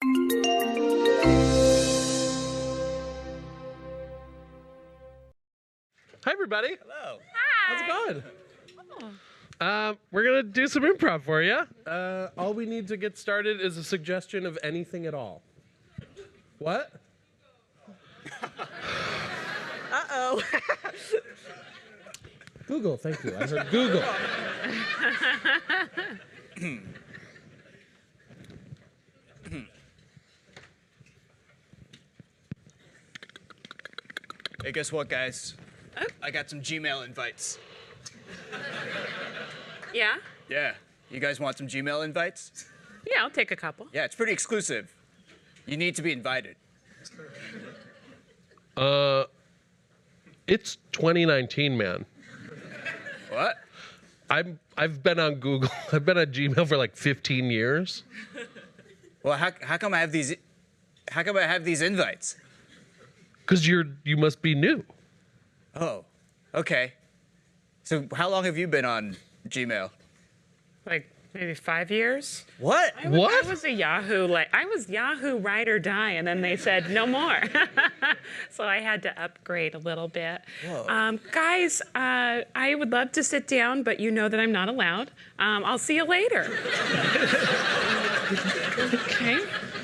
Hi, everybody. Hello. Hi. How's it going? We're going to do some improv for you. All we need to get started is a suggestion of anything at all. What? Uh-oh. Google, thank you. I heard Google. Hey, guess what, guys? I got some Gmail invites. Yeah? Yeah. You guys want some Gmail invites? Yeah, I'll take a couple. Yeah, it's pretty exclusive. You need to be invited. It's 2019, man. What? I've been on Google. I've been on Gmail for like 15 years. Well, how come I have these? How come I have these invites? Because you must be new. Oh, okay. So how long have you been on Gmail? Like maybe 5 years. What? I was a Yahoo, I was Yahoo ride or die, and then they said no more. So I had to upgrade a little bit. Whoa. Guys, I would love to sit down, but you know that I'm not allowed. I'll see you later. Okay.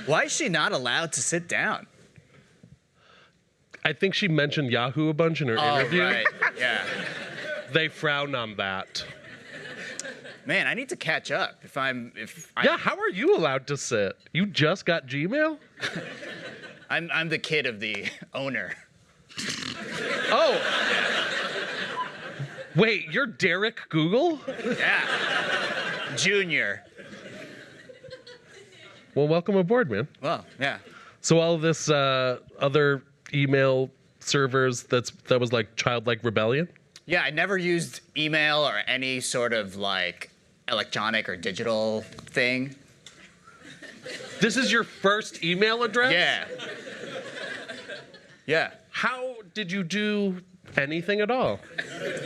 Why is she not allowed to sit down? I think she mentioned Yahoo a bunch in her interview. Oh, right. Yeah. They frown on that. Man, I need to catch up. Yeah, how are you allowed to sit? You just got Gmail? I'm the kid of the owner. Oh. Wait, you're Derek Google? Yeah. Junior. Well, welcome aboard, man. Well, yeah. So all this other email servers that was like childlike rebellion? Yeah, I never used email or any sort of like electronic or digital thing. This is your first email address? Yeah. Yeah. How did you do anything at all?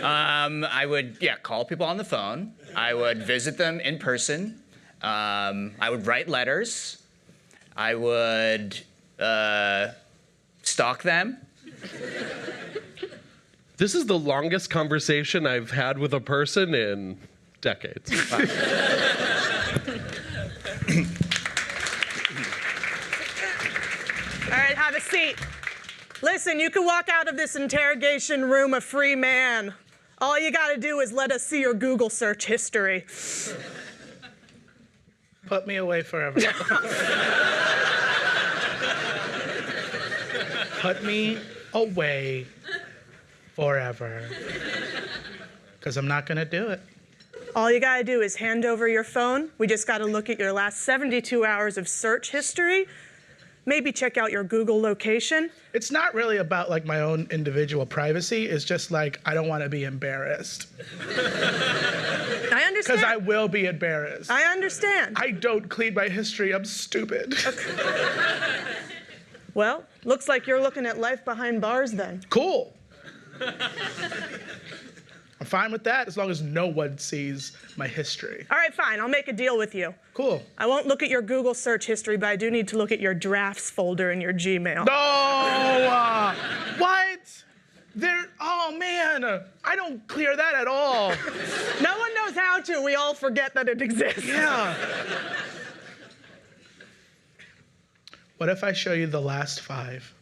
I would, call people on the phone. I would visit them in person. I would write letters. I would stalk them. This is the longest conversation I've had with a person in decades. All right, have a seat. Listen, you can walk out of this interrogation room a free man. All you gotta do is let us see your Google search history. Put me away forever. Put me away forever. Because I'm not going to do it. All you gotta do is hand over your phone. We just gotta look at your last 72 hours of search history. Maybe check out your Google location. It's not really about like my own individual privacy. It's just like I don't want to be embarrassed. I understand. Because I will be embarrassed. I understand. I don't clean my history. I'm stupid. Okay. Well, looks like you're looking at life behind bars then. Cool. I'm fine with that as long as no one sees my history. All right, fine. I'll make a deal with you. Cool. I won't look at your Google search history, but I do need to look at your drafts folder in your Gmail. No! What? Oh man, I don't clear that at all. No one knows how to. We all forget that it exists. Yeah. What if I show you the last 5?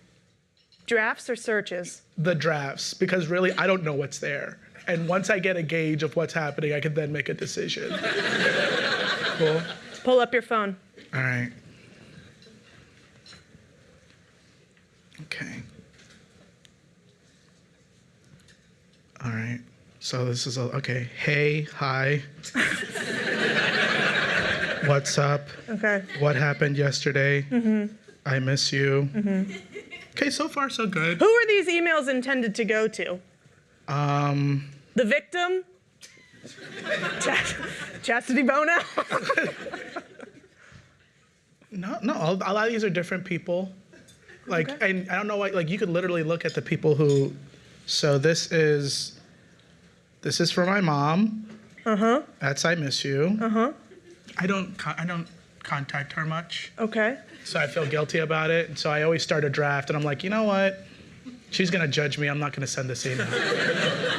Drafts or searches? The drafts, because really I don't know what's there. And once I get a gauge of what's happening, I can then make a decision. Cool? Pull up your phone. All right. Okay. All right. So this is, okay. Hey, hi. What's up? Okay. What happened yesterday? Mm-hmm. I miss you. Mm-hmm. Okay, so far so good. Who are these emails intended to go to? The victim? Chastity Bono? No, a lot of these are different people. Like, okay. And I don't know why, like you could literally look at the people who, so this is for my mom. Uh-huh. That's I miss you. Uh-huh. I don't contact her much. Okay. So I feel guilty about it. And so I always start a draft, and I'm like, you know what? She's gonna judge me. I'm not gonna send this email.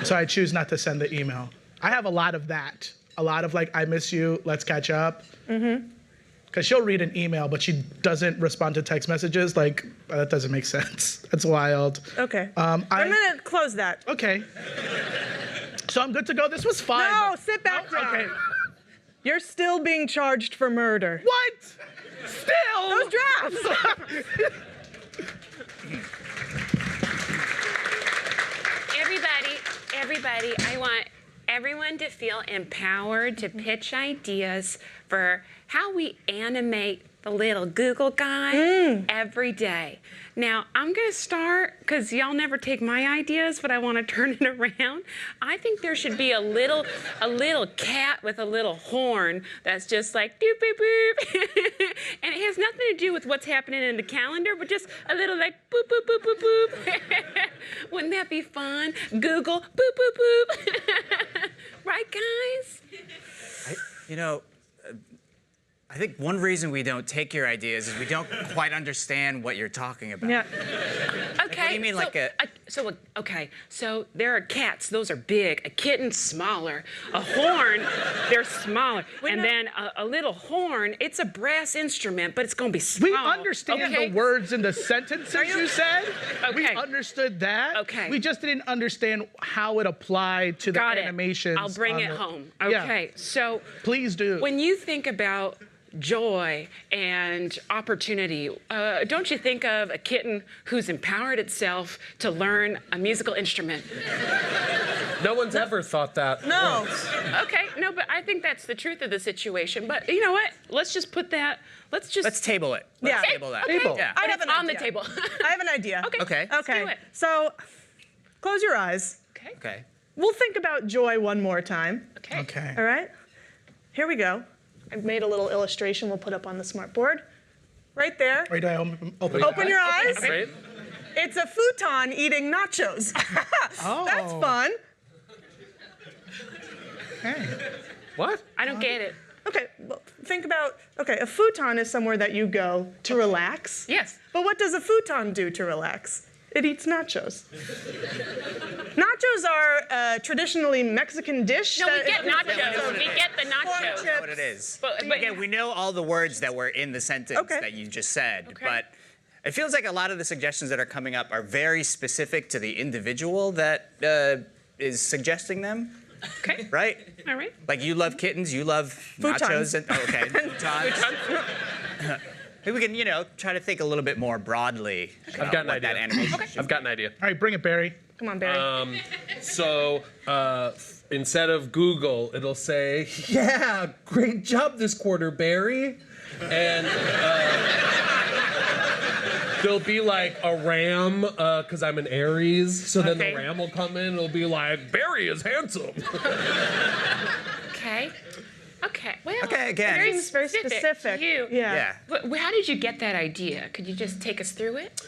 So I choose not to send the email. I have a lot of that. A lot of like, I miss you, let's catch up. Because she'll read an email, but she doesn't respond to text messages. Like, that doesn't make sense. That's wild. Okay. I'm gonna close that. Okay. So I'm good to go. This was fun. No, sit back down. Okay. You're still being charged for murder. What? Still? Those drafts. Everybody, I want everyone to feel empowered to pitch ideas for how we animate the little Google guy every day. Now, I'm gonna start, because y'all never take my ideas, but I wanna turn it around. I think there should be a little cat with a little horn that's just like, doop, boop, boop. And it has nothing to do with what's happening in the calendar, but just a little like, boop, boop, boop, boop, boop. Wouldn't that be fun? Google, boop, boop, boop. Right, guys? I think one reason we don't take your ideas is we don't quite understand what you're talking about. Yeah. Okay. What do you mean, okay. So there are cats. Those are big. A kitten, smaller. A horn, they're smaller. And then a little horn, it's a brass instrument, but it's going to be small. We understand the words in the sentences you said. We Okay. understood that. Okay. We just didn't understand how it applied to the Got it. animations. I'll bring on it the- home. Yeah. Okay. So Please do. when you think about joy and opportunity, don't you think of a kitten who's empowered itself to learn a musical instrument? No one's ever thought that. No. Okay, no, but I think that's the truth of the situation. But you know what? Let's just put that. Let's table it. Let's Yeah. table that. Okay. Table. Yeah. I And have it's an on the idea. table. I have an idea. Okay. Let's do Okay. it. So, close your eyes. Okay. Okay. We'll think about joy one more time. Okay. Okay. All right? Here we go. I've made a little illustration we'll put up on the smart board. Right there. Wait, do I open Open your eyes. Right? It's a futon eating nachos. That's fun. Hey. What? I don't get it. Okay, well, think about, a futon is somewhere that you go to relax. Yes. But what does a futon do to relax? It eats nachos. Nachos are a traditionally Mexican dish. No, we that- get nachos. We get the Corn nachos. chips. What it is. But Again, we know all the words that were in the sentence Okay. that you just said, Okay. but it feels like a lot of the suggestions that are coming up are very specific to the individual that is suggesting them, Okay. right? All right. Like you love kittens, you love Futons. nachos, and futons. Maybe we can, try to think a little bit more broadly. I've got an what that idea. animation should I've got an idea. All right, bring it, Barry. Come on, Barry. So instead of Google, it'll say, "Yeah, great job this quarter, Barry," and there'll be like a ram because I'm an Aries. So then Okay. the ram will come in. It'll be like, "Barry is handsome." Okay. Okay. Well. Okay, again. Very Seems very specific. You. Yeah. How did you get that idea? Could you just take us through it?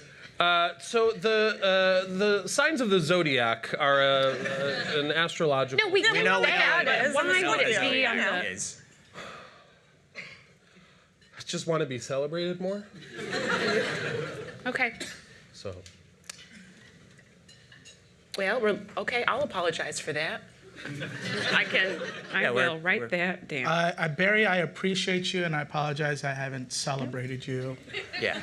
So the signs of the zodiac are an astrological. No, we We know that. it is. Why We know would it it be on Yeah. the? is. I just want to be celebrated more. Okay. So Well, okay. I'll apologize for that. I will write that down. Barry, I appreciate you, and I apologize I haven't celebrated you. Yeah.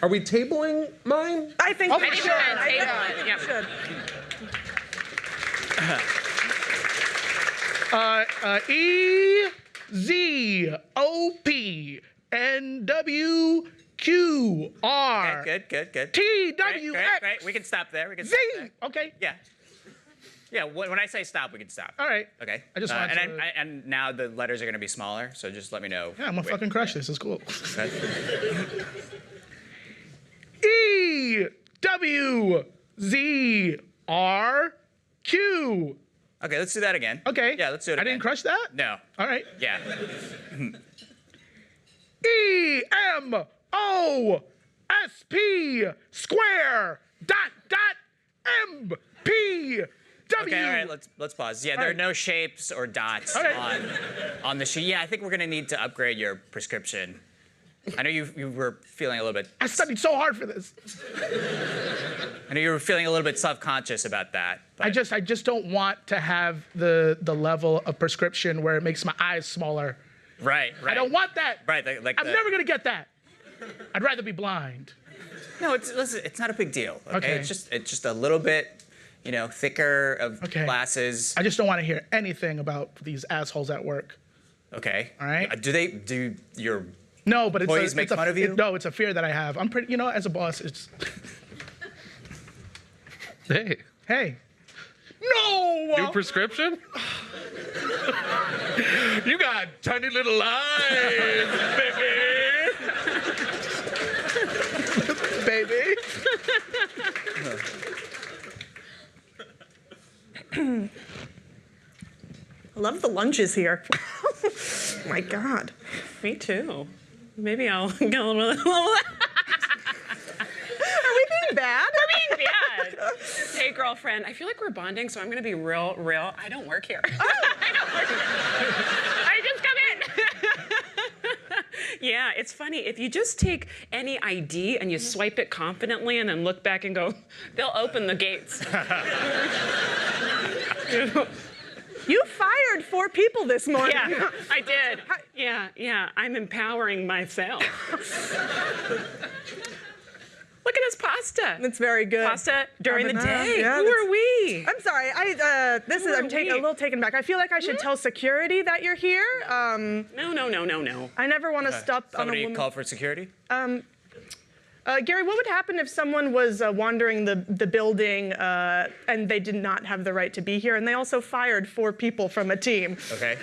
are we tabling mine? I think Oh, we for should. sure. I Table think it, we yep. should. EZOPNWQR Good. TWX Great. We can stop there. We can Z. stop there. Okay. Yeah. Yeah. When I say stop, we can stop. All right. Okay. I just wanted and, to- and now the letters are going to be smaller, so just let me know. Yeah, I'm gonna fucking crush this. It's cool. EWZRQ. Okay, let's do that again. Okay. Yeah, let's do it I again. didn't crush that? No. All right. Yeah. EMOSP square .. MP W. Okay, all right, let's pause. Yeah, there are no shapes or dots on the sheet. Yeah, I think we're gonna need to upgrade your prescription. I know you were feeling a little bit. I studied so hard for this. I know you were feeling a little bit self-conscious about that. But I just don't want to have the level of prescription where it makes my eyes smaller. right. I don't want that. Right, I'm never gonna get that. I'd rather be blind. No, listen, it's not a big deal. Okay. It's just a little bit, thicker of Okay. glasses. I just don't want to hear anything about these assholes at work. Okay. All right. Do your No, but employees make fun of you? No, it's a fear that I have. I'm pretty, as a boss, it's. Hey, Hey. No! new prescription? You got tiny little eyes, baby. Baby. I love the lunches here. My God. Me too. Maybe I'll go a little. Are we being bad? We're being bad. Hey, girlfriend, I feel like we're bonding, so I'm gonna be real. I don't work here. I don't work here. I just come in. Yeah, it's funny. If you just take any ID and you swipe it confidently and then look back and go, they'll open the gates. You fired 4 people this morning. Yeah, I did. Yeah, I'm empowering myself. Look at this pasta. It's very good. Pasta during the day. Yeah, Who are we? I'm sorry. I'm a little taken back. I feel like I should tell security that you're here. No. I never want to stop on a Somebody woman. call for security? Gary, what would happen if someone was wandering the building and they did not have the right to be here, and they also fired 4 people from a team? Okay.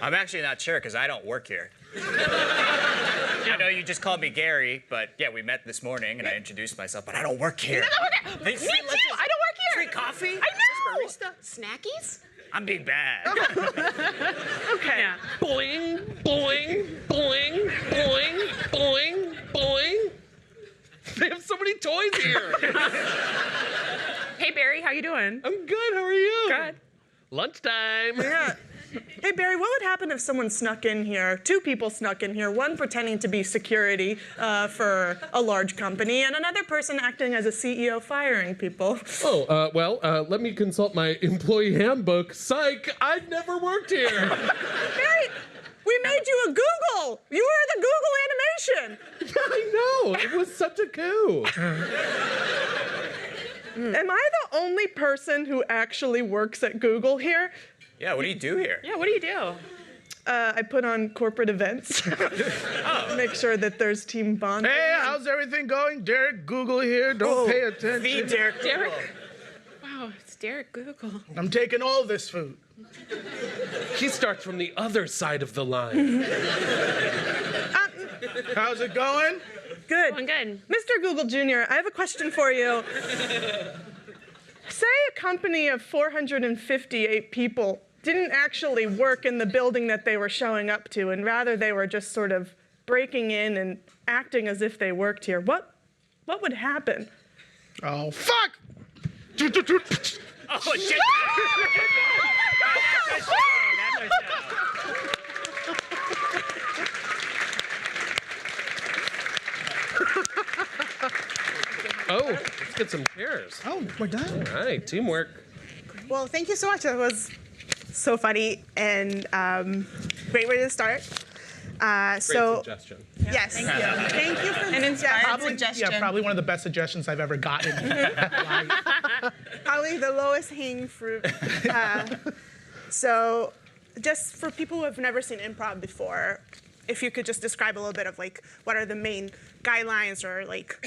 I'm actually not sure because I don't work here. I know you just called me Gary, but yeah, we met this morning and I introduced myself, but I don't work here. Me too. I don't work here. Free coffee? I know. Snackies? I'm being bad. Okay. Yeah. Boing, boing, boing, boing, boing, boing. They have so many toys here. Hey, Barry, how you doing? I'm good. How are you? Good. Lunchtime. Yeah. Hey, Barry, what would happen if someone snuck in here, 2 people snuck in here, one pretending to be security for a large company, and another person acting as a CEO firing people? Let me consult my employee handbook. Psych, I've never worked here. Barry, we made you a Google. You were the Google animation. I know. It was such a coup. Am I the only person who actually works at Google here? Yeah, what do you do here? Yeah, what do you do? I put on corporate events. Make sure that there's team bonding. Hey, how's everything going? Derek Google here. Don't pay attention. The Derek. Derek? Wow, it's Derek Google. I'm taking all this food. He starts from the other side of the line. How's it going? Good. Going good. Mr. Google Jr., I have a question for you. Say a company of 458 people didn't actually work in the building that they were showing up to, and rather they were just sort of breaking in and acting as if they worked here. What would happen? Oh, fuck! Oh, shit. Oh, let's get some chairs. Oh, we're done. All right, teamwork. Well, thank you so much. That was so funny and great way to start. Great suggestion. Yes. Thank you for an inspired suggestion. Yeah, probably one of the best suggestions I've ever gotten. Probably the lowest hanging fruit. So just for people who have never seen improv before, if you could just describe a little bit of like what are the main guidelines or like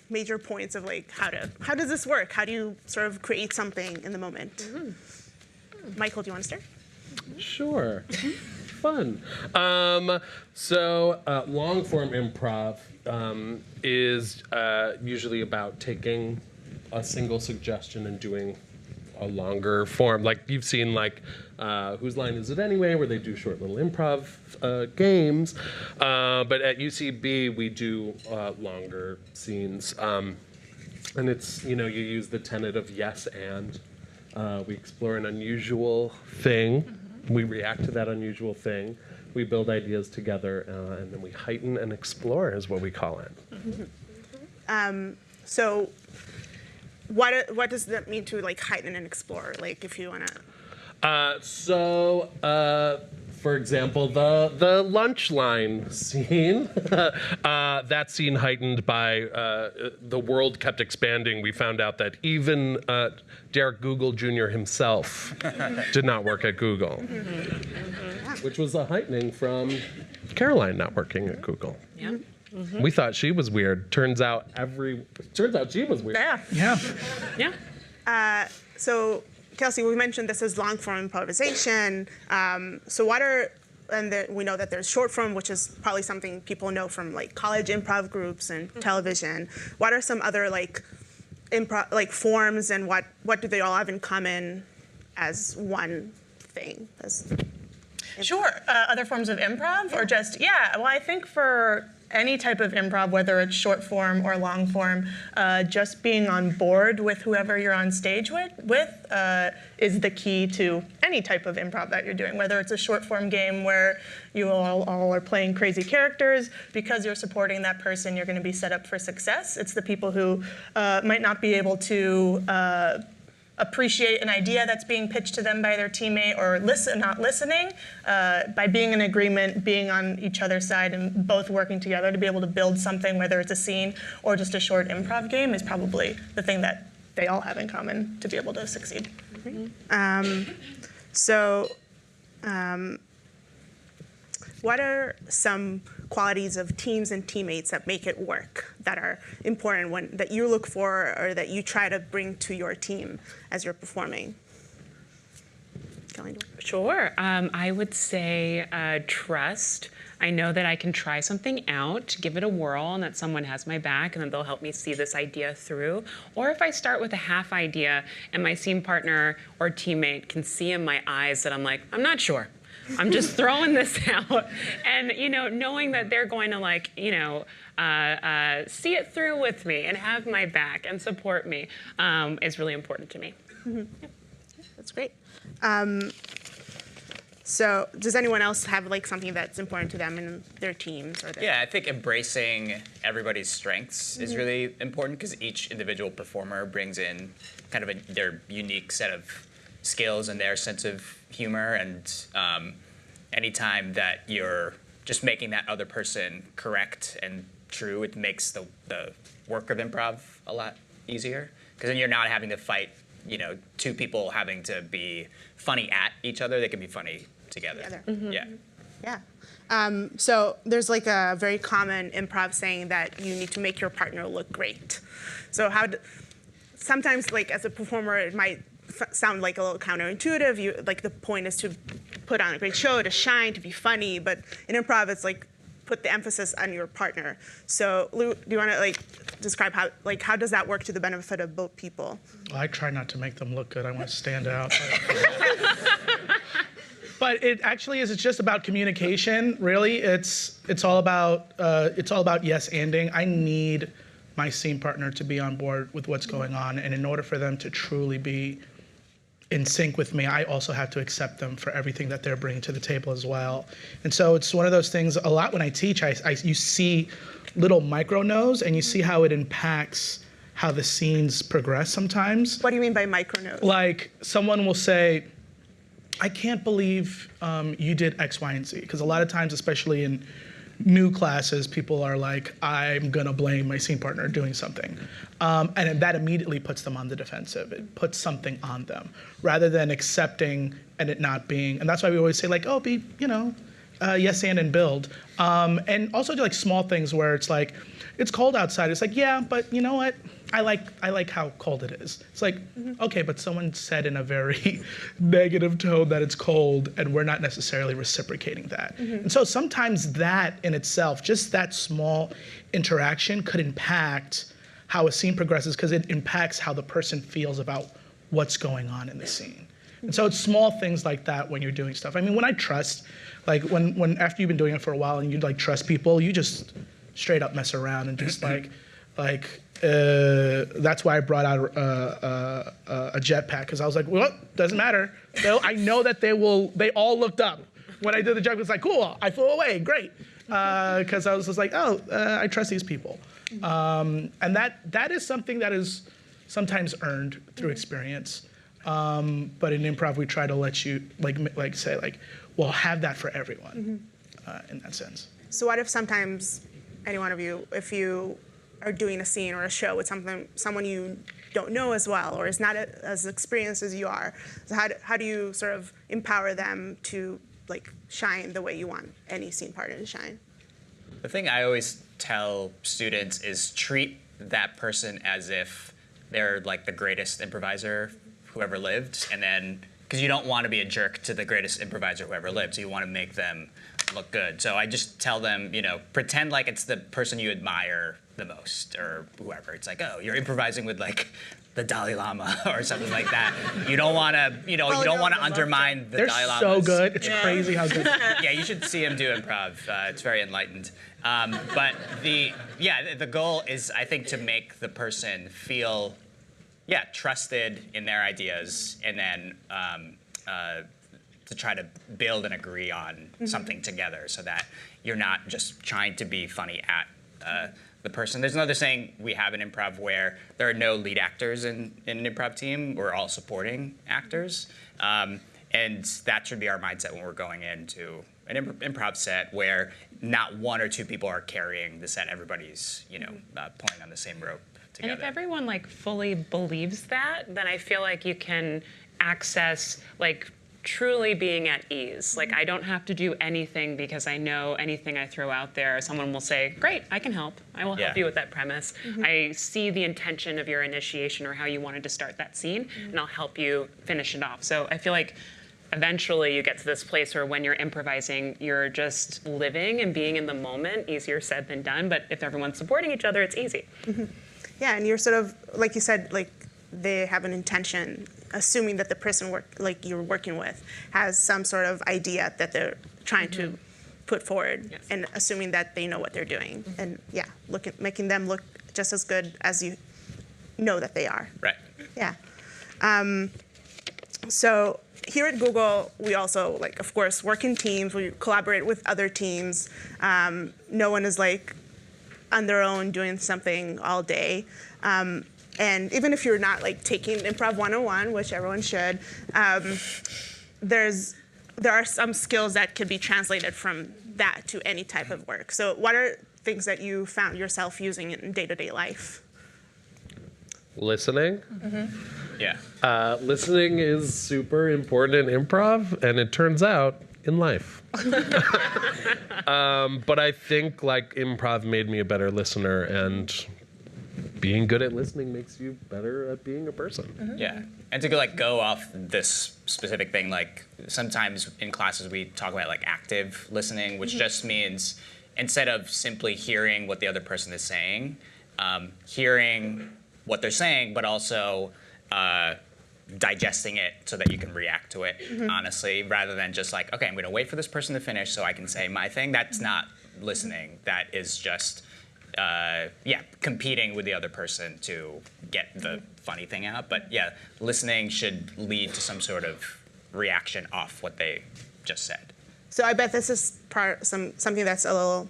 major points of like how does this work? How do you sort of create something in the moment? Michael, do you want to start? Sure. Fun. Long form improv is usually about taking a single suggestion and doing a longer form. Like you've seen Whose Line Is It Anyway, where they do short little improv games. But at UCB, we do longer scenes. And it's, you use the tenet of yes and. We explore an unusual thing. We react to that unusual thing. We build ideas together, and then we heighten and explore is what we call it. So what does that mean to like heighten and explore? Like if you want to. For example, the lunch line scene, that scene heightened by the world kept expanding. We found out that even Derek Google Jr. himself did not work at Google, which was a heightening from Caroline not working at Google. Yeah. We thought she was weird. Turns out she was weird. Yeah. Yeah. So Kelsey, we mentioned this is long form improvisation. So we know that there's short form, which is probably something people know from like college improv groups and television. What are some other like improv like forms, and what do they all have in common as one thing? Sure. Other forms of improv, or just Well, I think for any type of improv, whether it's short form or long form, just being on board with whoever you're on stage with is the key to any type of improv that you're doing. Whether it's a short form game where you all are playing crazy characters, because you're supporting that person, you're going to be set up for success. It's the people who might not be able to appreciate an idea that's being pitched to them by their teammate, or not listening, by being in agreement, being on each other's side, and both working together to be able to build something, whether it's a scene or just a short improv game, is probably the thing that they all have in common to be able to succeed. What are some qualities of teams and teammates that make it work, that are important, that you look for or that you try to bring to your team as you're performing? Kelly? Sure. I would say trust. I know that I can try something out, give it a whirl, and that someone has my back, and that they'll help me see this idea through. Or if I start with a half idea and my scene partner or teammate can see in my eyes that I'm like, I'm not sure. I'm just throwing this out, and knowing that they're going to see it through with me and have my back and support me is really important to me. Yeah. That's great. So does anyone else have like something that's important to them in their teams? Yeah, I think embracing everybody's strengths is really important, because each individual performer brings in kind of their unique set of skills and their sense of humor, and anytime that you're just making that other person correct and true, it makes the work of improv a lot easier, because then you're not having to fight two people having to be funny at each other. They can be funny together. Yeah. So there's like a very common improv saying that you need to make your partner look great. So sometimes like as a performer, it might sound like a little counterintuitive. Like the point is to put on a great show, to shine, to be funny. But in improv, it's like put the emphasis on your partner. So Lou, do you want to like describe how does that work to the benefit of both people? Well, I try not to make them look good. I want to stand out. But it actually is. It's just about communication. Really, it's all about yes-anding. I need my scene partner to be on board with what's going on, and in order for them to truly be in sync with me, I also have to accept them for everything that they're bringing to the table as well. And so it's one of those things. A lot when I teach, you see little micro no's, and you see how it impacts how the scenes progress sometimes. What do you mean by micro no's? Like someone will say, I can't believe you did X, Y, and Z. Because a lot of times, especially in new classes, people are like, I'm gonna blame my scene partner doing something. And that immediately puts them on the defensive. It puts something on them, rather than accepting and it not being. And that's why we always say like, oh, be, yes and build. And also do like small things where it's like, it's cold outside. It's like, yeah, but you know what? I like how cold it is. It's like, okay, but someone said in a very negative tone that it's cold, and we're not necessarily reciprocating that. And so sometimes that in itself, just that small interaction could impact how a scene progresses, because it impacts how the person feels about what's going on in the scene. And so it's small things like that when you're doing stuff. I mean, when I trust, like when after you've been doing it for a while and you like trust people, you just straight up mess around and just like That's why I brought out a jetpack, because I was like, well, doesn't matter. I know that they all looked up. When I did the joke, it's like, cool, I flew away, great. Because I was just like, oh, I trust these people. And that is something that is sometimes earned through experience. But in improv, we try to let you, say, well, have that for everyone, in that sense. So what if sometimes, any one of you, if you are doing a scene or a show with someone you don't know as well, or is not as experienced as you are, so how do you sort of empower them to shine the way you want any scene partner to shine? The thing I always tell students is treat that person as if they're the greatest improviser who ever lived, and then, because you don't want to be a jerk to the greatest improviser who ever lived, so you want to make them look good. So I just tell them, pretend like it's the person you admire the most, or whoever. It's like, oh, you're improvising with the Dalai Lama or something like that. You don't want to, you don't want to undermine the Dalai Lama. They're so good. It's crazy how good. Yeah, you should see him do improv. It's very enlightened. But the goal is, I think, to make the person feel, trusted in their ideas, and then to try to build and agree on something together, so that you're not just trying to be funny at the person. There's another saying we have in improv where there are no lead actors in an improv team. We're all supporting actors. And that should be our mindset when we're going into an improv set, where not one or two people are carrying the set. Everybody's, pulling on the same rope together. And if everyone fully believes that, then I feel like you can access truly being at ease. I don't have to do anything because I know anything I throw out there, someone will say, great, I can help. I will help you with that premise. I see the intention of your initiation or how you wanted to start that scene, and I'll help you finish it off. So I feel like eventually you get to this place where when you're improvising, you're just living and being in the moment. Easier said than done, but if everyone's supporting each other, it's easy. Yeah, and you're sort of, like you said, they have an intention, assuming that the person you're working with has some sort of idea that they're trying to put forward, and assuming that they know what they're doing, and making them look just as good as you know that they are. Right. Yeah. So here at Google, we also of course work in teams. We collaborate with other teams. No one is on their own doing something all day. And even if you're not taking Improv 101, which everyone should, there are some skills that could be translated from that to any type of work. So what are things that you found yourself using in day-to-day life? Listening. Yeah. Listening is super important in improv, and it turns out in life. But I think improv made me a better listener, and being good at listening makes you better at being a person. Yeah, and to go off this specific thing, sometimes in classes we talk about active listening, which just means instead of simply hearing what the other person is saying, hearing what they're saying, but also digesting it so that you can react to it honestly, rather than just okay, I'm going to wait for this person to finish so I can say my thing. That's not listening. That is just competing with the other person to get the funny thing out. But listening should lead to some sort of reaction off what they just said. So I bet this is something that's a little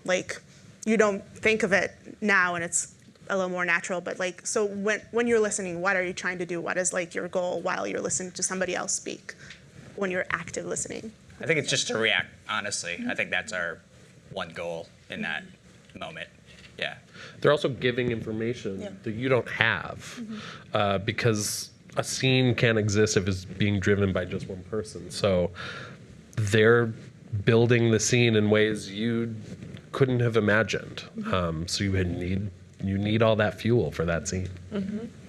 you don't think of it now, and it's a little more natural. But so when you're listening, what are you trying to do? What is your goal while you're listening to somebody else speak? When you're active listening, I think it's just to react honestly. I think that's our one goal in that moment. Yeah. They're also giving information that you don't have, because a scene can't exist if it's being driven by just one person. So they're building the scene in ways you couldn't have imagined. So you need all that fuel for that scene.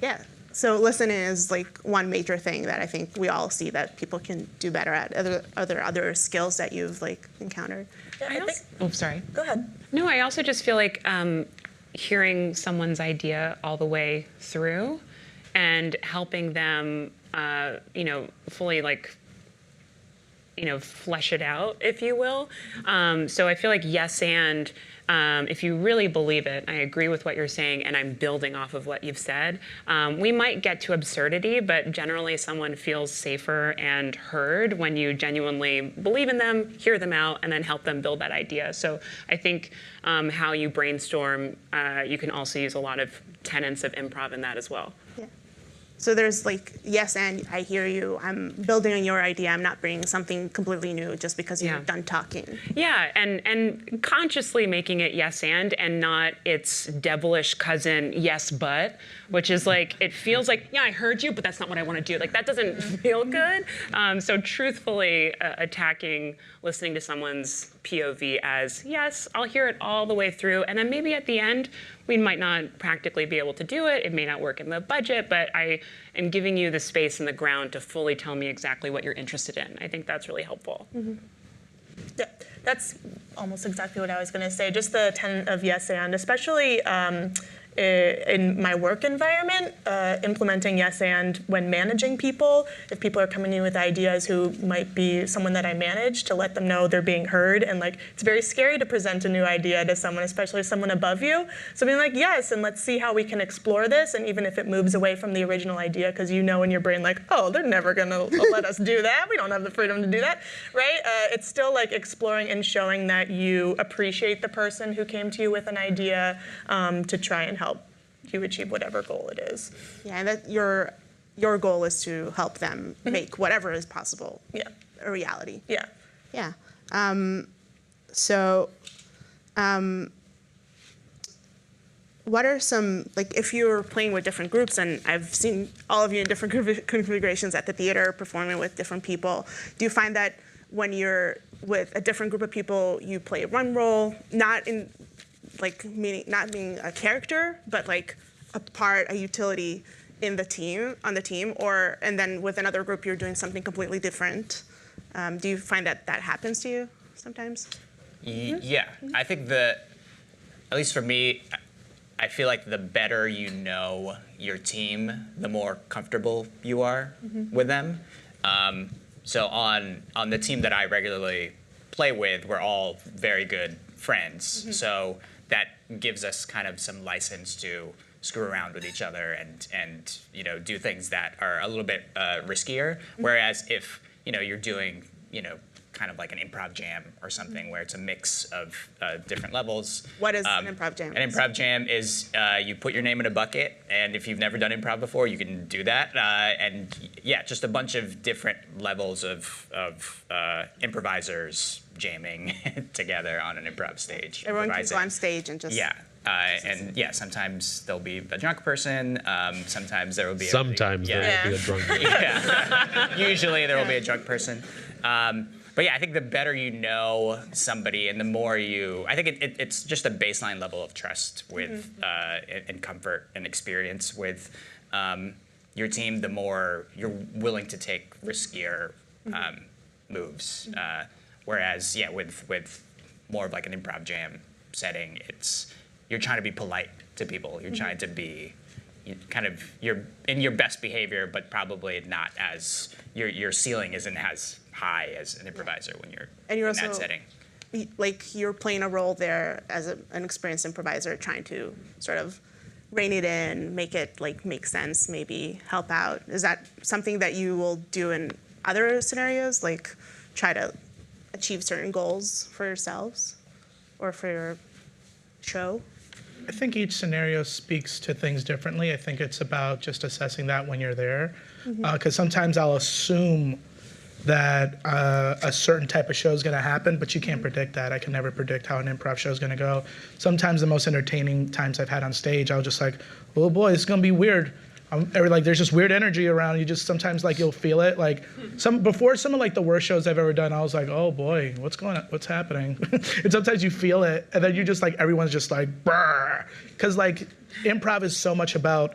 Yeah. So listening is one major thing that I think we all see that people can do better at. Other skills that you've encountered. Oh, sorry. Go ahead. No, I also just feel hearing someone's idea all the way through and helping them, fully flesh it out, if you will. So I feel like yes and. If you really believe it, I agree with what you're saying, and I'm building off of what you've said. We might get to absurdity, but generally someone feels safer and heard when you genuinely believe in them, hear them out, and then help them build that idea. So I think how you brainstorm, you can also use a lot of tenets of improv in that as well. Yeah. So there's like, yes, and I hear you. I'm building on your idea. I'm not bringing something completely new just because you've done talking. Yeah, and consciously making it yes and not its devilish cousin yes but, which is like, it feels like, yeah, I heard you, but that's not what I want to do. Like, that doesn't feel good. So truthfully attacking, listening to someone's POV as, yes, I'll hear it all the way through, and then maybe at the end, we might not practically be able to do it. It may not work in the budget, but I am giving you the space and the ground to fully tell me exactly what you're interested in. I think that's really helpful. Mm-hmm. Yeah, that's almost exactly what I was going to say. Just the tenet of yes and, especially in my work environment, implementing yes and when managing people. If people are coming in with ideas who might be someone that I manage, to let them know they're being heard. And like, it's very scary to present a new idea to someone, especially someone above you. So being like, yes, and let's see how we can explore this. And even if it moves away from the original idea, because you know in your brain like, oh, they're never gonna let us do that. We don't have the freedom to do that, right? It's still like exploring and showing that you appreciate the person who came to you with an idea to try and help you achieve whatever goal it is. Yeah, and that your goal is to help them make whatever is possible a reality. Yeah. Yeah. What are some, like, if you're playing with different groups, and I've seen all of you in different configurations at the theater performing with different people, do you find that when you're with a different group of people, you play one role, not in like meaning not being a character, but like a part, a utility in the team, on the team, or and then with another group you're doing something completely different? Do you find that that happens to you sometimes? Yeah, I think at least for me, I feel like the better you know your team, the more comfortable you are with them. So on the team that I regularly play with, we're all very good friends. So that gives us kind of some license to screw around with each other and do things that are a little bit riskier. Whereas if you're doing kind of like an improv jam or something where it's a mix of different levels. What is an improv jam? An improv jam is you put your name in a bucket, and if you've never done improv before, you can do that. And yeah, just a bunch of different levels of improvisers jamming together on an improv stage. Everyone can go on stage and just... Yeah. And yeah, sometimes there'll be a drunk person. Sometimes there will be there will be a drunk person. Yeah. Usually there will be a drunk person. But yeah, I think the better you know somebody and the more I think it's just a baseline level of trust with and comfort and experience with your team, the more you're willing to take riskier moves. Whereas, yeah, with more of like an improv jam setting, you're trying to be polite to people. You're trying to be you're in your best behavior, but probably not as your ceiling isn't as high as an improviser when you're in that setting. Like you're playing a role there as an experienced improviser, trying to sort of rein it in, make it like make sense, maybe help out. Is that something that you will do in other scenarios, like try to achieve certain goals for yourselves or for your show? I think each scenario speaks to things differently. I think it's about just assessing that when you're there. Because sometimes I'll assume that a certain type of show is going to happen, but you can't predict that. I can never predict how an improv show is going to go. Sometimes the most entertaining times I've had on stage, I'll just like, oh boy, it's going to be weird. There's just weird energy around. You just sometimes like you'll feel it. Like before some of like the worst shows I've ever done, I was like, oh boy, what's going on? What's happening? And sometimes you feel it, and then you just like everyone's just like, because like improv is so much about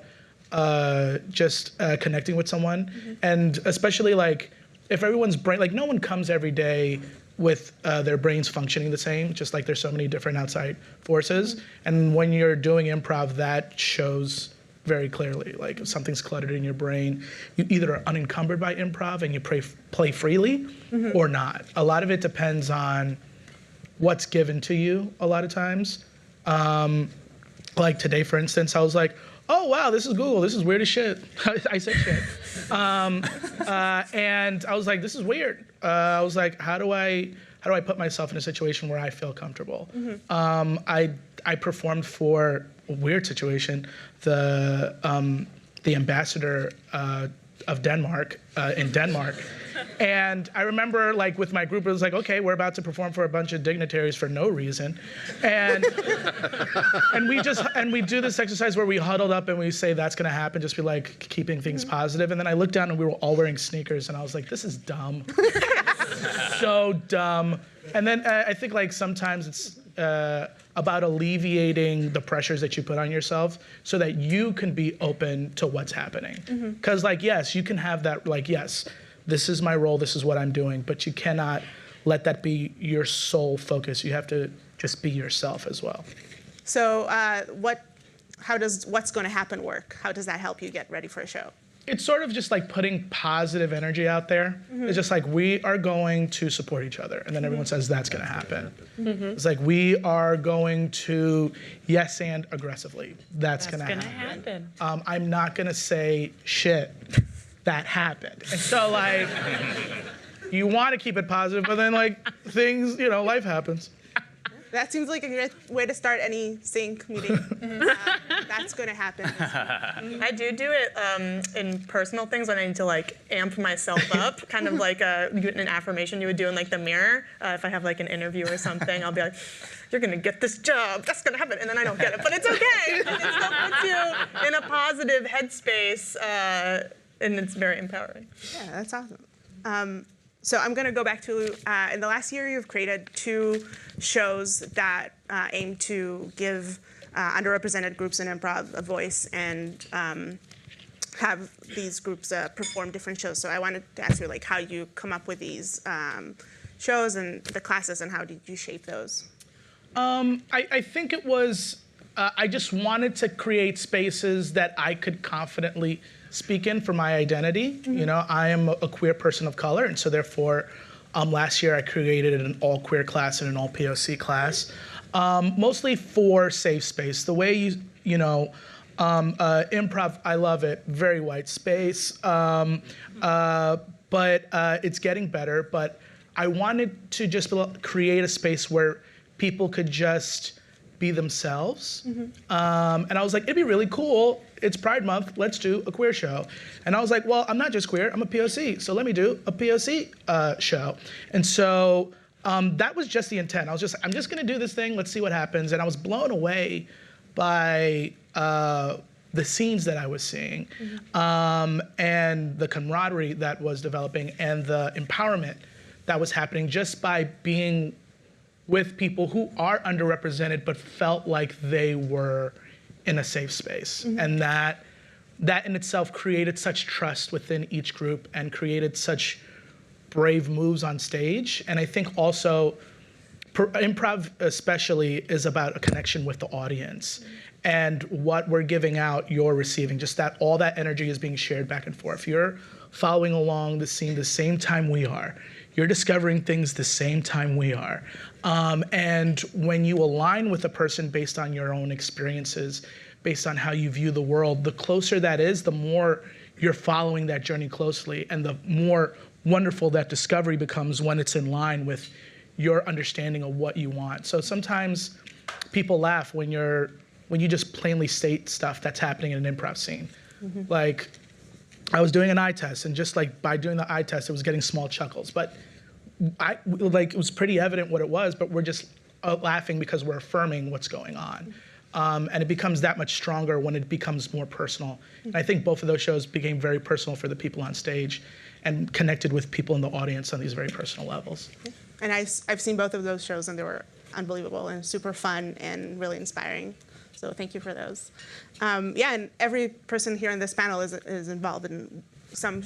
just connecting with someone, and especially like if everyone's brain, like no one comes every day with their brains functioning the same, just like there's so many different outside forces. And when you're doing improv, that shows very clearly. Like if something's cluttered in your brain, you either are unencumbered by improv and you play freely or not. A lot of it depends on what's given to you a lot of times. Like today, for instance, I was like, oh, wow, this is Google. This is weird as shit. I said shit. And I was like, this is weird. I was like, how do I put myself in a situation where I feel comfortable? I performed for a weird situation, the ambassador of Denmark in Denmark. And I remember, like, with my group, it was like, okay, we're about to perform for a bunch of dignitaries for no reason. And we do this exercise where we huddled up and we say that's gonna happen, just be like keeping things positive. And then I looked down and we were all wearing sneakers and I was like, this is dumb. So dumb. And then I think like sometimes it's about alleviating the pressures that you put on yourself so that you can be open to what's happening. Because like, yes, you can have that, like, yes, this is my role, this is what I'm doing, but you cannot let that be your sole focus. You have to just be yourself as well. So how does what's going to happen work? How does that help you get ready for a show? It's sort of just like putting positive energy out there. It's just like, we are going to support each other. And then everyone says that's going to happen. It's like, we are going to yes and aggressively. That's going to happen. I'm not going to say shit. That happened. And so like, you want to keep it positive, but then like things, life happens. That seems like a great way to start any sync meeting. That's going to happen. I do it in personal things when I need to like amp myself up, kind of like an affirmation you would do in like the mirror. If I have like an interview or something, I'll be like, you're gonna get this job, that's gonna happen, and then I don't get it, but it's okay. It still puts you in a positive headspace, and it's very empowering. Yeah, that's awesome. So I'm going to go back to, in the last year, you've created 2 shows that aim to give underrepresented groups in improv a voice and have these groups perform different shows. So I wanted to ask you, like, how you come up with these shows and the classes, and how did you shape those? I think it was, I just wanted to create spaces that I could confidently speak in for my identity. I am a queer person of color, and so therefore, last year I created an all queer class and an all POC class, mostly for safe space. The way improv, I love it, very white space, but it's getting better. But I wanted to just create a space where people could just be themselves. And I was like, it'd be really cool. It's Pride Month, let's do a queer show. And I was like, well, I'm not just queer, I'm a POC, so let me do a POC show. And so that was just the intent. I'm just gonna do this thing, let's see what happens. And I was blown away by the scenes that I was seeing, and the camaraderie that was developing, and the empowerment that was happening just by being with people who are underrepresented but felt like they were in a safe space. And that in itself created such trust within each group and created such brave moves on stage. And I think also improv especially is about a connection with the audience. And what we're giving out, you're receiving. Just that all that energy is being shared back and forth. You're following along the scene the same time we are. You're discovering things the same time we are. And when you align with a person based on your own experiences, based on how you view the world, the closer that is, the more you're following that journey closely, and the more wonderful that discovery becomes when it's in line with your understanding of what you want. So sometimes people laugh when you just plainly state stuff that's happening in an improv scene. Like, I was doing an eye test, and just like by doing the eye test, it was getting small chuckles. But it was pretty evident what it was, but we're just laughing because we're affirming what's going on. And it becomes that much stronger when it becomes more personal. And I think both of those shows became very personal for the people on stage and connected with people in the audience on these very personal levels. And I've seen both of those shows, and they were unbelievable and super fun and really inspiring. So thank you for those. And every person here on this panel is involved in some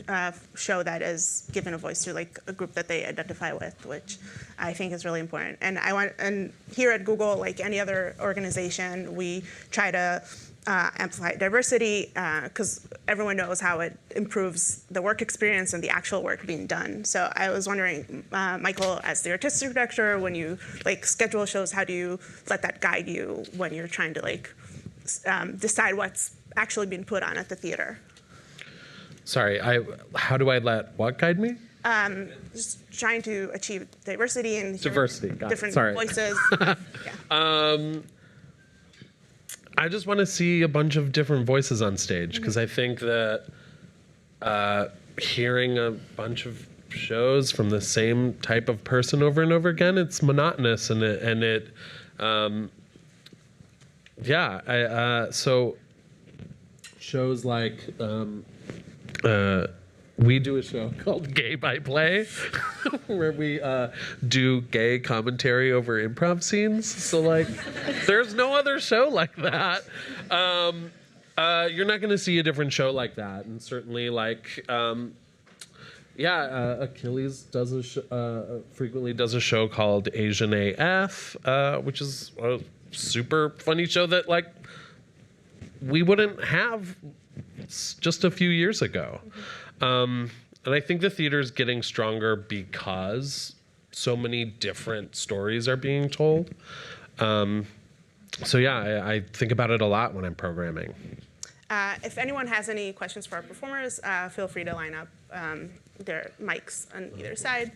show that is given a voice to like a group that they identify with, which I think is really important. And here at Google, like any other organization, we try to amplify diversity, because everyone knows how it improves the work experience and the actual work being done. So I was wondering, Michael, as the artistic director, when you schedule shows, how do you let that guide you when you're trying to decide what's actually being put on at the theater? Sorry, how do I let what guide me? Just trying to achieve diversity and Diversity, got it. different Sorry. voices. I just want to see a bunch of different voices on stage because I think that hearing a bunch of shows from the same type of person over and over again, it's monotonous so shows like we do a show called Gay by Play where we do gay commentary over improv scenes. So there's no other show like that. You're not going to see a different show like that. And certainly Achilles does frequently does a show called Asian AF, which is a super funny show that we wouldn't have just a few years ago. And I think the theater is getting stronger because so many different stories are being told. I think about it a lot when I'm programming. If anyone has any questions for our performers, feel free to line up their mics on either side.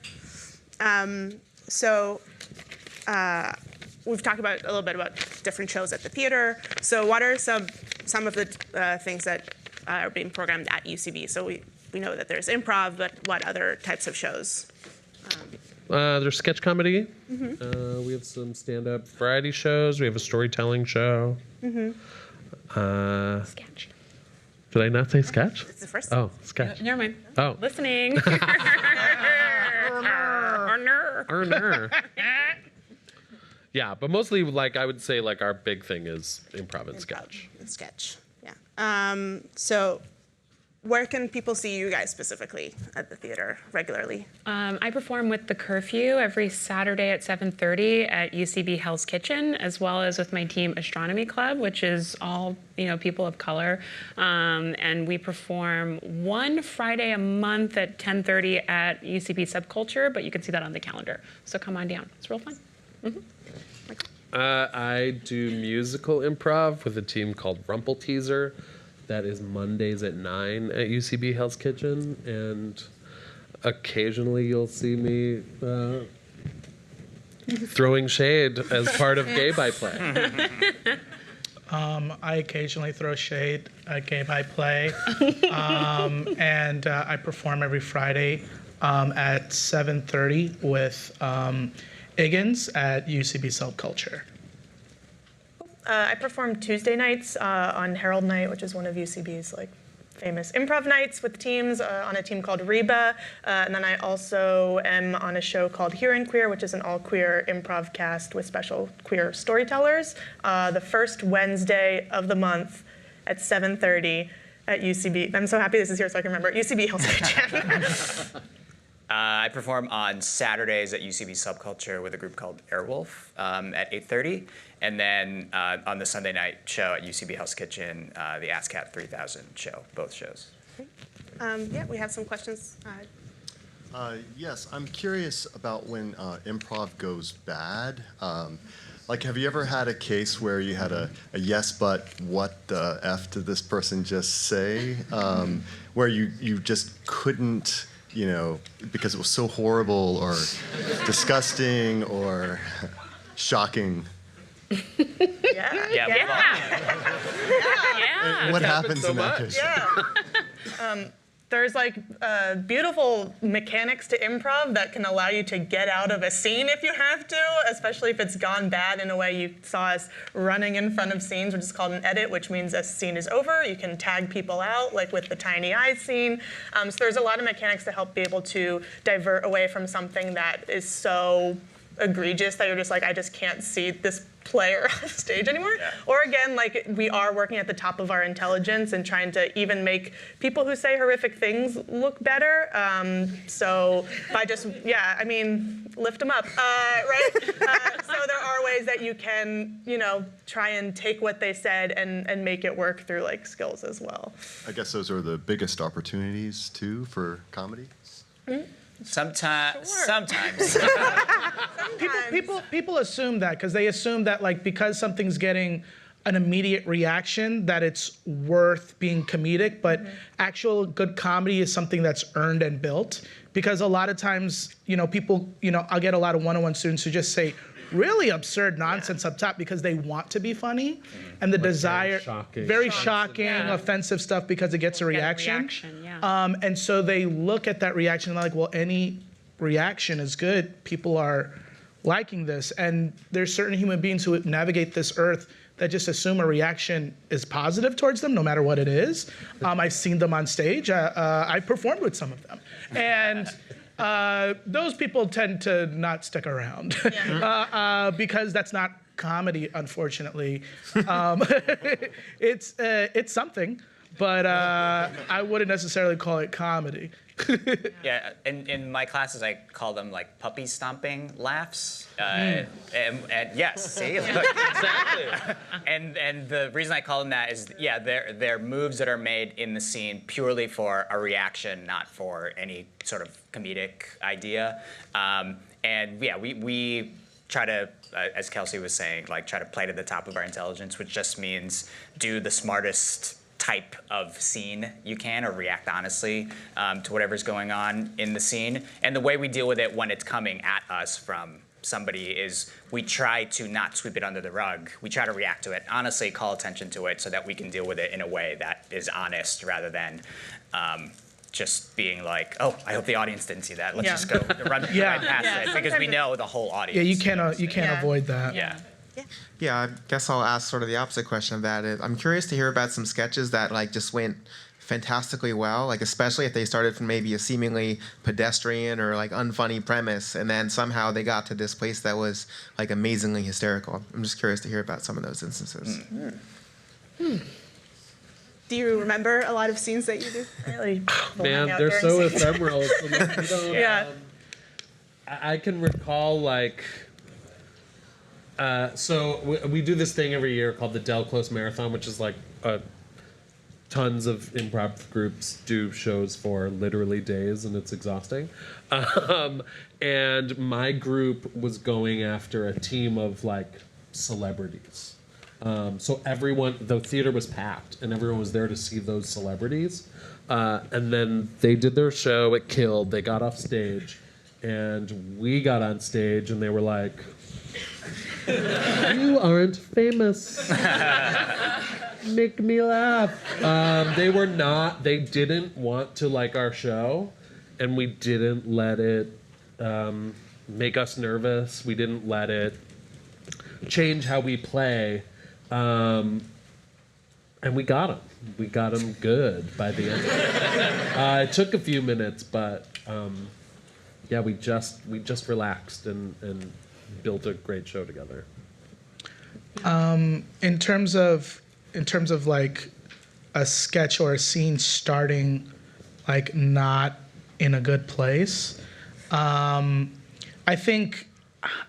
We've talked a little bit about different shows at the theater. So what are some of the things that are being programmed at UCB? So we know that there's improv, but what other types of shows? There's sketch comedy. Mm-hmm. We have some stand-up variety shows. We have a storytelling show. Sketch. Did I not say sketch? It's the first. Oh, sketch. Never mind. Oh. Listening. Yeah, but mostly I would say our big thing is improv and sketch. Sketch, yeah. So where can people see you guys specifically at the theater regularly? I perform with The Curfew every Saturday at 7:30 at UCB Hell's Kitchen, as well as with my team Astronomy Club, which is all people of color. And we perform one Friday a month at 10:30 at UCB Subculture, but you can see that on the calendar. So come on down. It's real fun. Mm-hmm. I do musical improv with a team called Rumple Teaser. That is Mondays at 9 at UCB Hell's Kitchen, and occasionally you'll see me throwing shade as part of Gay by Play. I occasionally throw shade at Gay by Play, and I perform every Friday at 7:30 with Higgins at UCB Subculture. I perform Tuesday nights on Herald Night, which is one of UCB's famous improv nights with teams on a team called Reba. And then I also am on a show called Here and Queer, which is an all-queer improv cast with special queer storytellers. The first Wednesday of the month at 7:30 at UCB. I'm so happy this is here so I can remember. UCB Hell's Kitchen. I perform on Saturdays at UCB Subculture with a group called Airwolf at 8:30. And then on the Sunday night show at UCB Hell's Kitchen, the ASCAT 3000 show, both shows. We have some questions. Yes, I'm curious about when improv goes bad. Have you ever had a case where you had a yes, but what the F did this person just say? Where you just couldn't, because it was so horrible or disgusting or shocking. Yeah. What happens in that case? There's beautiful mechanics to improv that can allow you to get out of a scene if you have to, especially if it's gone bad in a way. You saw us running in front of scenes, which is called an edit, which means a scene is over. You can tag people out, like with the tiny eyes scene. So there's a lot of mechanics to help be able to divert away from something that is so egregious that you're just I just can't see this player on stage anymore. Yeah. Or again, like we are working at the top of our intelligence and trying to even make people who say horrific things look better. So by just, I mean, lift them up, right? So there are ways that you can, try and take what they said and make it work through like skills as well. I guess those are the biggest opportunities too for comedy. Sometimes. People assume that because they assume that like because something's getting an immediate reaction that it's worth being comedic, but actual good comedy is something that's earned and built. Because a lot of times, people, I'll get a lot of one-on-one students who just say really absurd nonsense up top because they want to be funny, and the desire, very shocking, offensive stuff because it gets a reaction. And so they look at that reaction and they're like, well, any reaction is good. People are liking this, and there's certain human beings who navigate this earth that just assume a reaction is positive towards them, no matter what it is. I've seen them on stage. I performed with some of them, and those people tend to not stick around because that's not comedy, unfortunately. It's something, but I wouldn't necessarily call it comedy. Yeah, in my classes, I call them like puppy stomping laughs. And yes, see, look, exactly. And the reason I call them that is, they're moves that are made in the scene purely for a reaction, not for any sort of comedic idea. We try to, as Kelsey was saying, like try to play to the top of our intelligence, which just means do the smartest type of scene you can, or react honestly to whatever's going on in the scene. And the way we deal with it when it's coming at us from somebody is we try to not sweep it under the rug. We try to react to it honestly, call attention to it so that we can deal with it in a way that is honest rather than just being like, oh, I hope the audience didn't see that. Let's just go run right past it, because we know the whole audience. Yeah, you can't avoid that. Yeah, I guess I'll ask sort of the opposite question of that. I'm curious to hear about some sketches that like just went fantastically well, like especially if they started from maybe a seemingly pedestrian or like unfunny premise, and then somehow they got to this place that was like amazingly hysterical. I'm just curious to hear about some of those instances. Do you remember a lot of scenes that you do? Really? Man, they're so ephemeral. I can recall like. So we do this thing every year called the Del Close Marathon, which is like tons of improv groups do shows for literally days, and it's exhausting. And my group was going after a team of like celebrities. So everyone, the theater was packed, and everyone was there to see those celebrities. And then they did their show, it killed, they got off stage, and we got on stage, and they were like, you aren't famous. Make me laugh. They didn't want to like our show, and we didn't let it make us nervous. We didn't let it change how we play. And we got them. We got them good by the end of it. It took a few minutes, but we just relaxed and built a great show together. In terms of like a sketch or a scene starting like not in a good place, I think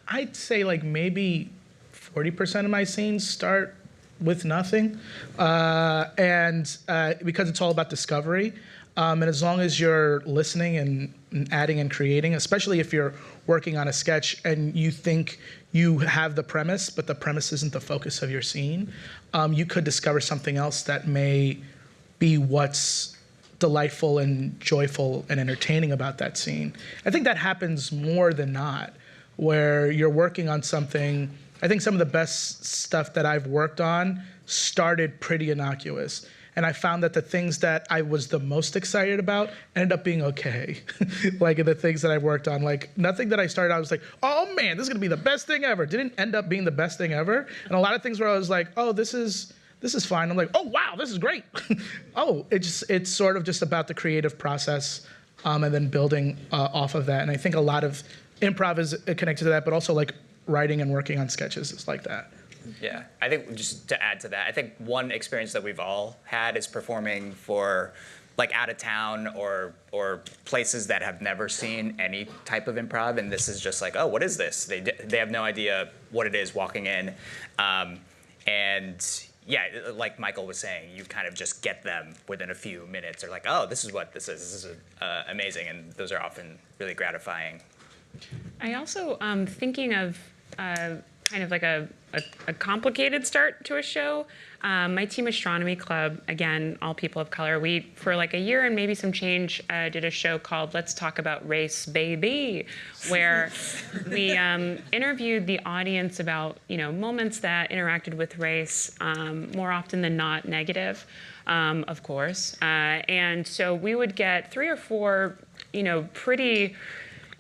I'd say like maybe 40% of my scenes start with nothing, and because it's all about discovery. And as long as you're listening and adding and creating, especially if you're working on a sketch and you think you have the premise, but the premise isn't the focus of your scene, you could discover something else that may be what's delightful and joyful and entertaining about that scene. I think that happens more than not, where you're working on something. I think some of the best stuff that I've worked on started pretty innocuous. And I found that the things that I was the most excited about ended up being okay. Like the things that I worked on, like nothing that I started, I was like, oh man, this is gonna be the best thing ever. Didn't end up being the best thing ever. And a lot of things where I was like, oh, this is fine. I'm like, oh wow, this is great. It's sort of just about the creative process, and then building off of that. And I think a lot of improv is connected to that, but also like writing and working on sketches is like that. Yeah, I think just to add to that, I think one experience that we've all had is performing for like out of town or places that have never seen any type of improv, and this is just like, oh, what is this? They have no idea what it is walking in, and yeah, like Michael was saying, you kind of just get them within a few minutes. They're like, oh, this is what this is. This is amazing, and those are often really gratifying. I also thinking of kind of like a complicated start to a show. My team astronomy club, again, all people of color, we, for like a year and maybe some change, did a show called Let's Talk About Race, Baby, where we interviewed the audience about, moments that interacted with race, more often than not negative, of course. And so we would get 3 or 4, pretty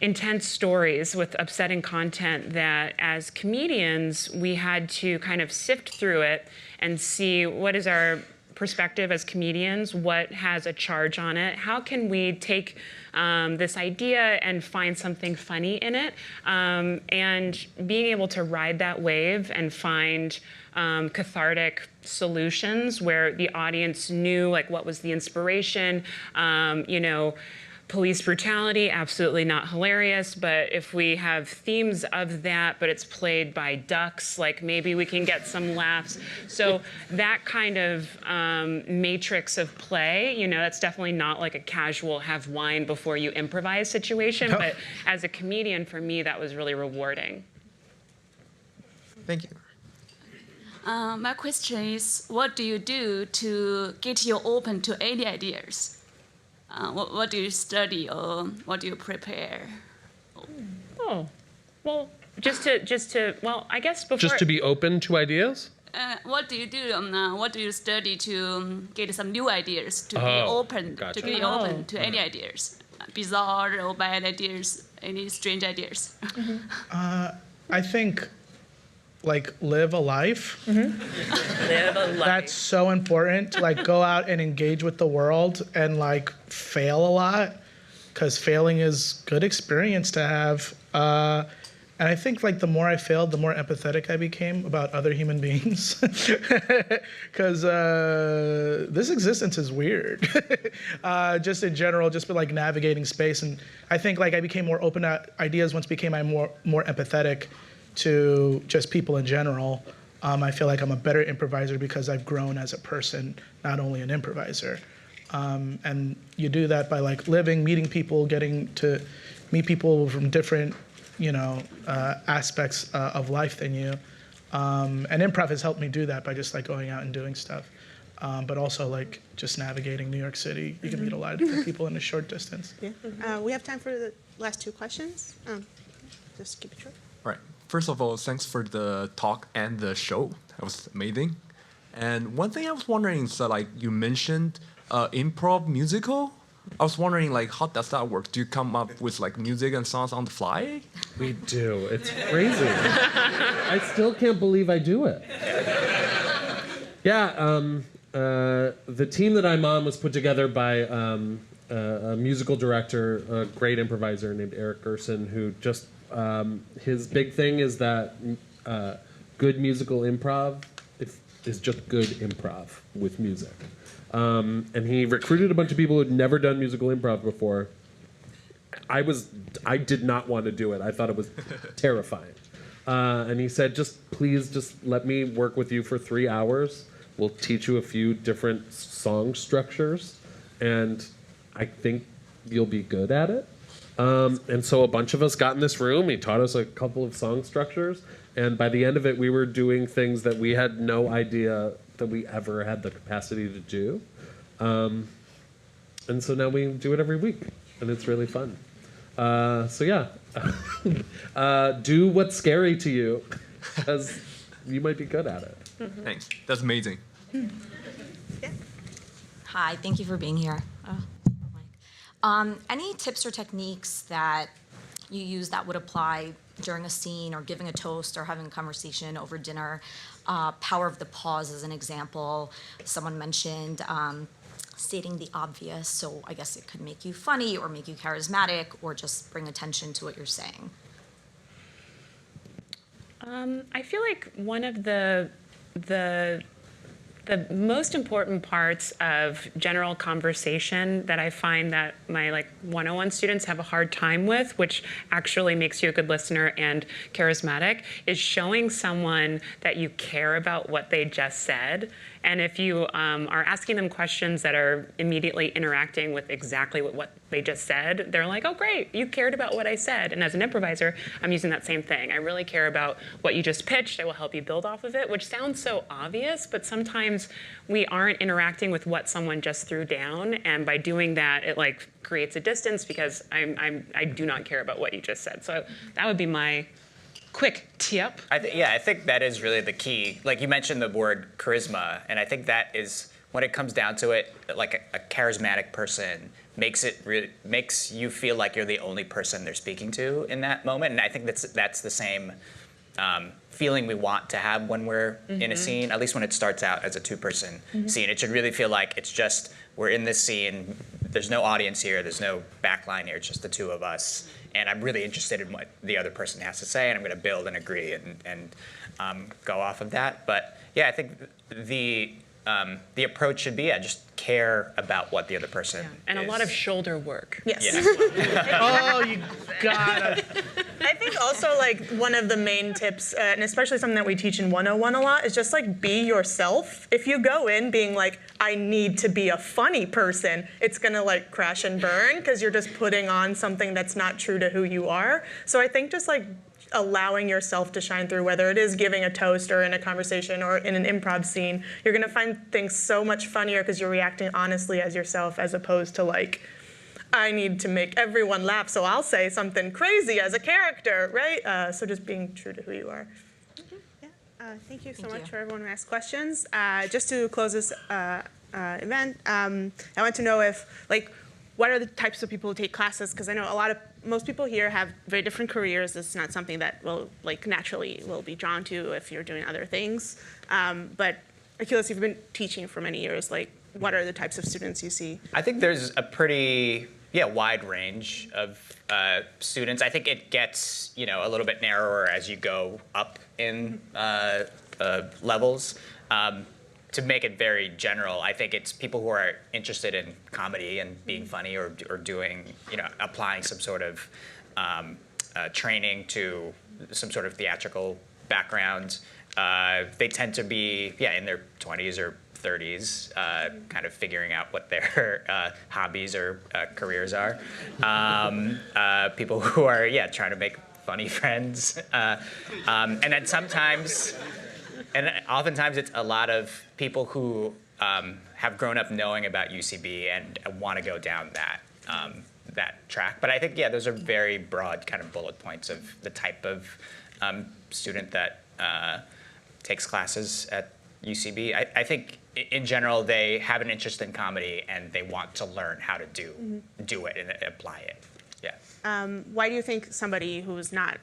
intense stories with upsetting content that as comedians, we had to kind of sift through it and see what is our perspective as comedians, what has a charge on it, how can we take this idea and find something funny in it, and being able to ride that wave and find cathartic solutions where the audience knew like what was the inspiration, police brutality, absolutely not hilarious, but if we have themes of that, but it's played by ducks, like maybe we can get some laughs. So that kind of matrix of play, that's definitely not like a casual have wine before you improvise situation, but as a comedian, for me, that was really rewarding. Thank you. My question is, what do you do to get you open to any ideas? What do you study or what do you prepare? Oh, well, I guess before. Just to be open to ideas? What do you do? What do you study to get some new ideas, to be open, gotcha. to get open to any ideas? Bizarre or bad ideas, any strange ideas? I think, live a life. Live a life. That's so important to go out and engage with the world and fail a lot, because failing is good experience to have. And I think the more I failed, the more empathetic I became about other human beings, because this existence is weird. Just in general, just navigating space, and I think I became more open to ideas once I'm more empathetic to just people in general. I feel like I'm a better improviser because I've grown as a person, not only an improviser. And you do that by living, meeting people, getting to meet people from different, aspects of life than you. And improv has helped me do that by just going out and doing stuff. But also just navigating New York City. You can meet a lot of different people in a short distance. Yeah. We have time for the last 2 questions. Just keep it short. Right. First of all, thanks for the talk and the show. That was amazing. And one thing I was wondering is that you mentioned improv musical. I was wondering how does that work? Do you come up with music and songs on the fly? We do. It's crazy. I still can't believe I do it. Yeah, the team that I'm on was put together by a musical director, a great improviser named Eric Gerson, who just his big thing is that good musical improv is just good improv with music. And he recruited a bunch of people who had never done musical improv before. I did not want to do it. I thought it was terrifying. And he said, please let me work with you for 3 hours. We'll teach you a few different song structures, and I think you'll be good at it. And so a bunch of us got in this room. He taught us a couple of song structures. And by the end of it, we were doing things that we had no idea that we ever had the capacity to do. And so now we do it every week. And it's really fun. So yeah, do what's scary to you, because you might be good at it. Thanks. That's amazing. Hi, thank you for being here. Any tips or techniques that you use that would apply during a scene or giving a toast or having a conversation over dinner? Power of the pause is an example. Someone mentioned stating the obvious, so I guess it could make you funny or make you charismatic or just bring attention to what you're saying. I feel like one of the most important parts of general conversation that I find that my 101 students have a hard time with, which actually makes you a good listener and charismatic, is showing someone that you care about what they just said. And if you are asking them questions that are immediately interacting with exactly what they just said, they're like, oh, great, you cared about what I said. And as an improviser, I'm using that same thing. I really care about what you just pitched. I will help you build off of it, which sounds so obvious, but sometimes we aren't interacting with what someone just threw down. And by doing that, it creates a distance because I do not care about what you just said. So that would be my quick tip. I think that is really the key. Like you mentioned the word charisma, and I think that is, when it comes down to it, like a charismatic person makes you feel like you're the only person they're speaking to in that moment. And I think that's the same feeling we want to have when we're in a scene, at least when it starts out as a two-person scene. It should really feel like it's just, we're in this scene, there's no audience here, there's no backline here, it's just the two of us. And I'm really interested in what the other person has to say, and I'm going to build and agree and go off of that. But yeah, I think the approach should be, just care about what the other person and is. A lot of shoulder work. Yes. Oh, you gotta. I think also one of the main tips, and especially something that we teach in 101 a lot, is just be yourself. If you go in being I need to be a funny person, it's gonna crash and burn because you're just putting on something that's not true to who you are. So I think just allowing yourself to shine through, whether it is giving a toast or in a conversation or in an improv scene, you're gonna find things so much funnier because you're reacting honestly as yourself, as opposed to I need to make everyone laugh, so I'll say something crazy as a character, right? So just being true to who you are. Thank you so much for everyone who asked questions. Just to close this event, I want to know if, what are the types of people who take classes? Because I know most people here have very different careers. It's not something that will, naturally will be drawn to if you're doing other things. But Achilles, you've been teaching for many years. What are the types of students you see? I think there's a pretty wide range of students. I think it gets a little bit narrower as you go up in levels. To make it very general, I think it's people who are interested in comedy and being funny or doing, applying some sort of training to some sort of theatrical background. They tend to be, in their 20s or 30s, kind of figuring out what their hobbies or careers are. People who are, trying to make funny friends. And then sometimes, and oftentimes it's a lot of people who have grown up knowing about UCB and want to go down that track. But I think, those are very broad kind of bullet points of the type of student that takes classes at UCB. I think in general they have an interest in comedy and they want to learn how to do it and apply it. Yeah. Why do you think somebody who's not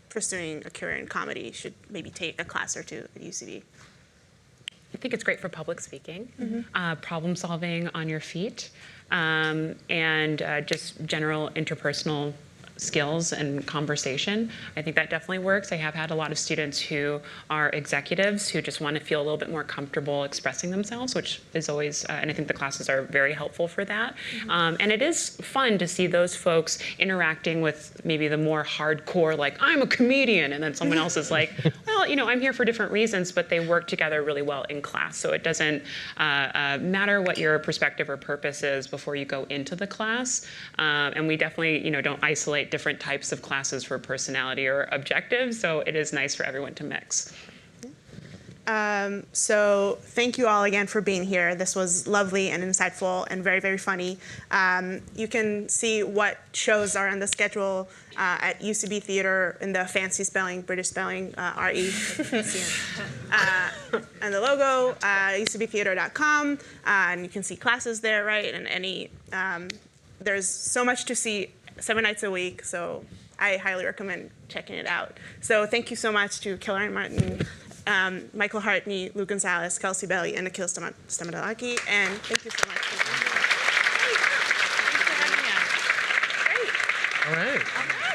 pursuing a career in comedy should maybe take a class or two at UCB? I think it's great for public speaking, problem solving on your feet, and just general interpersonal skills and conversation. I think that definitely works. I have had a lot of students who are executives who just want to feel a little bit more comfortable expressing themselves, which is always, and I think the classes are very helpful for that. And it is fun to see those folks interacting with maybe the more hardcore, I'm a comedian, and then someone else is well, I'm here for different reasons, but they work together really well in class. So it doesn't matter what your perspective or purpose is before you go into the class. And we definitely, don't isolate different types of classes for personality or objectives, so it is nice for everyone to mix. So thank you all again for being here. This was lovely and insightful and very, very funny. You can see what shows are on the schedule at UCB Theatre in the fancy spelling, British spelling, R-E. And the logo, ucbtheatre.com, and you can see classes there, right? And there's so much to see 7 nights a week, so I highly recommend checking it out. So thank you so much to Killer Martin, Michael Hartney, Lou Gonzalez, Kelsey Bailey, and Achilles Stamatelaky, and thank you so much for being here. Thanks for having us. Great. All right.